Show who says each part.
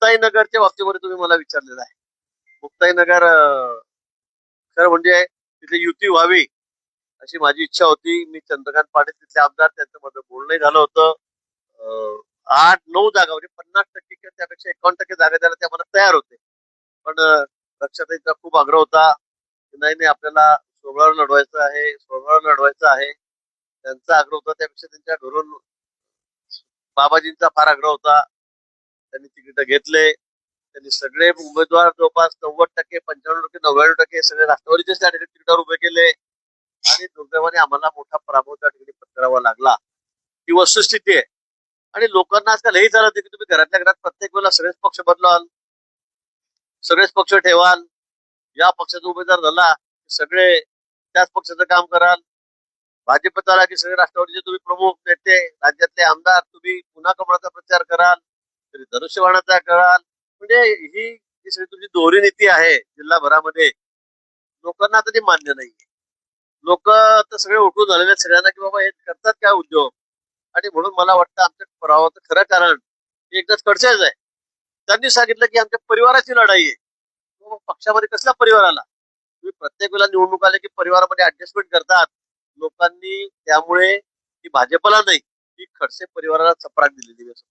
Speaker 1: मुक्ताईनगरच्या बाबतीमध्ये तुम्ही मला विचारलेलं आहे. मुक्ताईनगर खरं म्हणजे तिथे युती व्हावी अशी माझी इच्छा होती. मी चंद्रकांत पाटील तिथले आमदार, त्यांचं माझं बोलणं झालं होतं. 8-9 जागा म्हणजे 50% किंवा त्यापेक्षा 51% जागा द्यायला ते आम्हाला तयार होते. पण रक्षाताईंचा खूप आग्रह होता की नाही नाही आपल्याला सोहळ्यावर लढवायचं आहे, सोहळ्यावर लढवायचं आहे. त्यांचा आग्रह होता, त्यापेक्षा त्यांच्या घरून बाबाजींचा फार आग्रह होता. त्यांनी तिकीट घेतले. त्यांनी सगळे उमेदवार जवळपास 90%, 95%, 99% सगळे राष्ट्रवादीचेच त्या ठिकाणी तिकिटावर उभे केले आणि दुर्दैवाने आम्हाला मोठा पराभव त्या ठिकाणी पत्करावा लागला. ही वस्तुस्थिती आहे. आणि लोकांना आजकाल हेही चालत की तुम्ही घरातल्या घरात प्रत्येक वेळेला सगळेच पक्ष बदलाल, सगळेच पक्ष ठेवाल, या पक्षाचा उमेदवार झाला सगळे त्याच पक्षाचं काम कराल, भाजपत आला की सगळे राष्ट्रवादीचे तुम्ही प्रमुख नेते, राज्यातले आमदार तुम्ही पुन्हा कमळाचा प्रचार कराल, तरी धनुष्यबाणाचा कराल. म्हणजे ही जी सगळी तुमची दोहरी नीती आहे जिल्हाभरामध्ये, लोकांना आता ती मान्य नाही. लोक आता सगळे उठून झालेले आहेत सगळ्यांना की बाबा हे करतात काय उद्योग. आणि म्हणून मला वाटतं आमच्या पराभवाचं खरं कारण हे एकदाच कडच्याच आहे. त्यांनी सांगितलं की आमच्या परिवाराची लढाई आहे. मग पक्षामध्ये कसला परिवार आला. तुम्ही प्रत्येक वेळेला निवडणूक आले की परिवारामध्ये ऍडजस्टमेंट करतात. लोकांनी त्यामुळे ती भाजपला नाही, ती खडसे परिवाराला चपराक दिलेली आहे.